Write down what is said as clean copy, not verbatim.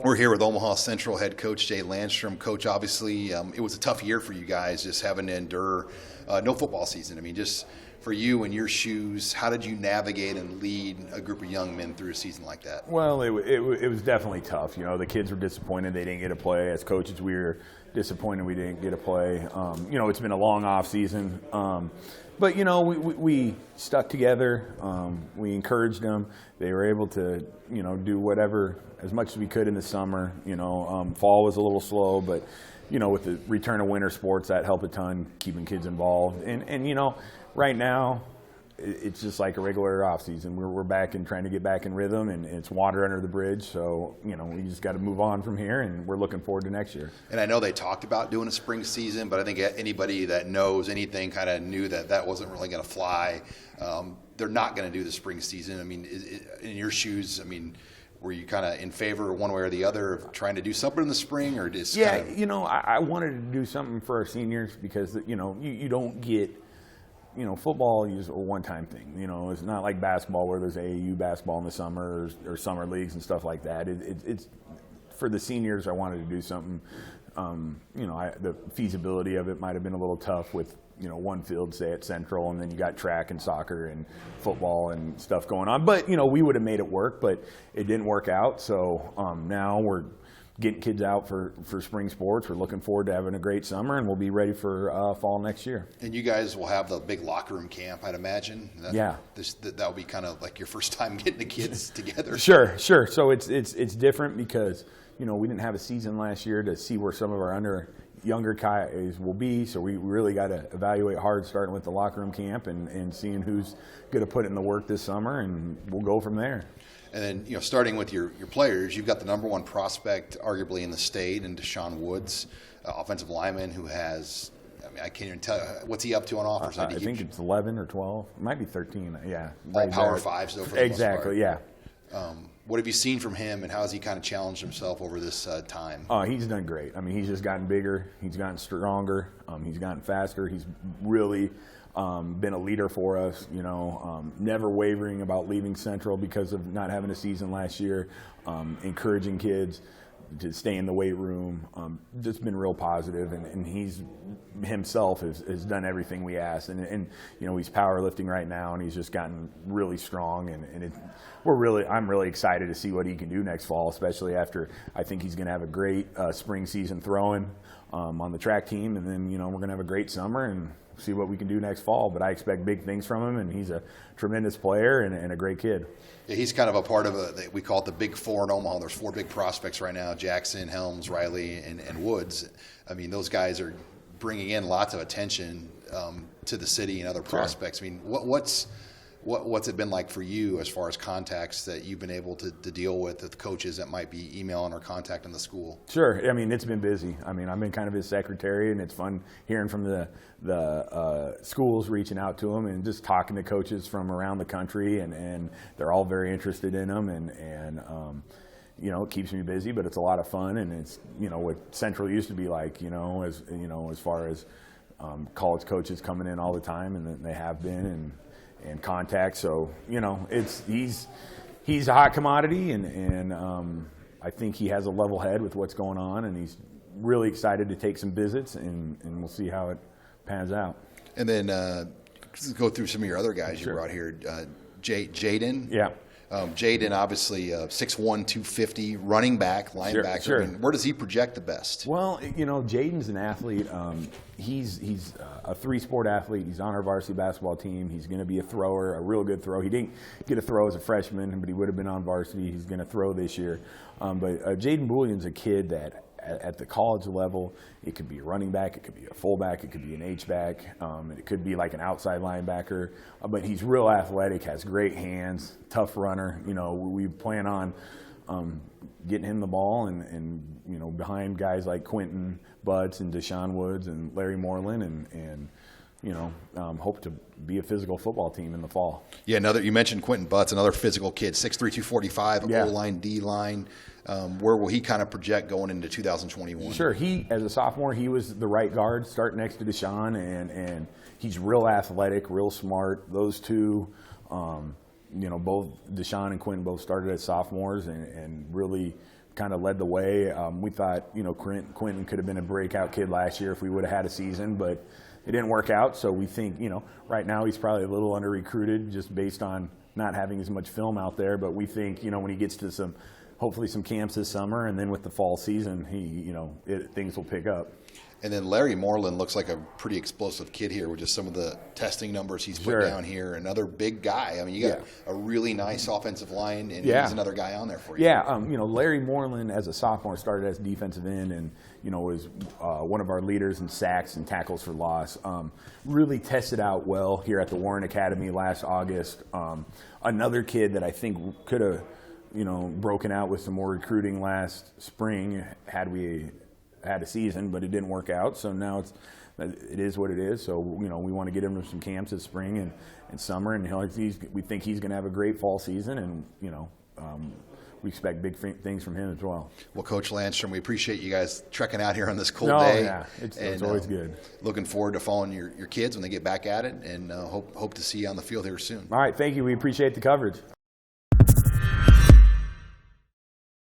We're here with Omaha Central head coach Jay Landstrom. Coach, obviously, it was a tough year for you guys, just having to endure no football season. I mean, just for you in your shoes, how did you navigate and lead a group of young men through a season like that? Well, it was definitely tough. You know, the kids were disappointed they didn't get to play. As coaches, we were disappointed we didn't get to play. You know, it's been a long off season. But, you know, we stuck together. We encouraged them. They were able to, you know, do whatever, as much as we could in the summer. You know, fall was a little slow, but, you know, with the return of winter sports, that helped a ton, keeping kids involved. And you know, right now, it's just like a regular off season. We're back and trying to get back in rhythm, and it's water under the bridge. So, you know, we just got to move on from here, and we're looking forward to next year. And I know they talked about doing a spring season, but I think anybody that knows anything kind of knew that that wasn't really going to fly. They're not going to do the spring season. I mean, in your shoes, I mean, were you kind of in favor one way or the other of trying to do something in the spring, or just yeah, kind of... you know, I wanted to do something for our seniors because, you know, you don't get, you know, football is a one-time thing. You know, it's not like basketball where there's AAU basketball in the summer or summer leagues and stuff like that. It's for the seniors. I wanted to do something. You know, the feasibility of it might have been a little tough with, you know, one field, say at Central, and then you got track and soccer and football and stuff going on. But, you know, we would have made it work, but it didn't work out. So now we're getting kids out for spring sports. We're looking forward to having a great summer, and we'll be ready for fall next year. And you guys will have the big locker room camp, I'd imagine. Yeah. That will be kind of like your first time getting the kids together. Sure. So it's different because, you know, we didn't have a season last year to see where some of our younger guys will be. So we really got to evaluate hard, starting with the locker room camp and seeing who's going to put in the work this summer, and we'll go from there. And then, you know, starting with your players, you've got the number one prospect arguably in the state, and Deshaun Woods, offensive lineman who has, I mean, I can't even tell, what's he up to on offers? I think it's 11 or 12. It might be 13, yeah. All Power Fives, though, for the exactly, most part. Yeah. What have you seen from him, and how has he kind of challenged himself over this time? He's done great. I mean, he's just gotten bigger. He's gotten stronger. He's gotten faster. He's really been a leader for us, you know, never wavering about leaving Central because of not having a season last year, encouraging kids to stay in the weight room, just been real positive, and he's himself has done everything we asked, and you know, he's powerlifting right now, and he's just gotten really strong, and I'm really excited to see what he can do next fall, especially after I think he's going to have a great spring season throwing on the track team, and then, you know, we're going to have a great summer and see what we can do next fall. But I expect big things from him, and he's a tremendous player and a great kid. Yeah, he's kind of a part of we call it the Big Four in Omaha. There's four big prospects right now: Jackson, Helms, Riley, and Woods. I mean, those guys are bringing in lots of attention to the city and other prospects. I mean, what's it been like for you as far as contacts that you've been able to deal with coaches that might be emailing or contacting the school? Sure. I mean, it's been busy. I mean, I've been kind of his secretary, and it's fun hearing from the schools reaching out to him and just talking to coaches from around the country, and they're all very interested in him, and you know, it keeps me busy, but it's a lot of fun, and it's, you know, what Central used to be like, you know, as far as college coaches coming in all the time, and they have been, and contact. So, you know, he's a hot commodity, and I think he has a level head with what's going on, and he's really excited to take some visits, and we'll see how it pans out. And then go through some of your other guys you brought here. Jaden. Yeah. Jaden, obviously 6'1", 250, running back, linebacker. Sure. I mean, where does he project the best? Well, you know, Jaden's an athlete. He's a three-sport athlete. He's on our varsity basketball team. He's going to be a thrower, a real good thrower. He didn't get a throw as a freshman, but he would have been on varsity. He's going to throw this year. But Jaden Bullion's a kid that at the college level, it could be a running back, it could be a fullback, it could be an H-back, it could be like an outside linebacker. But he's real athletic, has great hands, tough runner. You know, we plan on getting him the ball and you know, behind guys like Quentin Butts and Deshaun Woods and Larry Moreland, and you know, hope to be a physical football team in the fall. Yeah, you mentioned Quentin Butts, another physical kid, 6'3", 245, yeah. O-line, D-line. Where will he kind of project going into 2021? Sure. He, as a sophomore, he was the right guard, starting next to Deshaun, and he's real athletic, real smart. Those two, you know, both Deshaun and Quentin both started as sophomores and really kind of led the way. We thought, Quentin could have been a breakout kid last year if we would have had a season, but it didn't work out. So we think, right now he's probably a little under-recruited just based on not having as much film out there. But we think, when he gets to hopefully some camps this summer, and then with the fall season, things will pick up. And then Larry Moreland looks like a pretty explosive kid here with just some of the testing numbers he's put down here. Another big guy. I mean, you got a really nice offensive line, and he's another guy on there for you. Yeah, Larry Moreland as a sophomore started as defensive end and, was one of our leaders in sacks and tackles for loss. Really tested out well here at the Warren Academy last August. Another kid that I think could have, broken out with some more recruiting last spring had we had a season, but it didn't work out. So now it is what it is. So we want to get him to some camps this spring and summer, and we think he's going to have a great fall season, and we expect big things from him as well. Well, Coach Landstrom, we appreciate you guys trekking out here on this cold day. Yeah, it's always good. Looking forward to following your kids when they get back at it, and hope to see you on the field here soon. All right, thank you. We appreciate the coverage.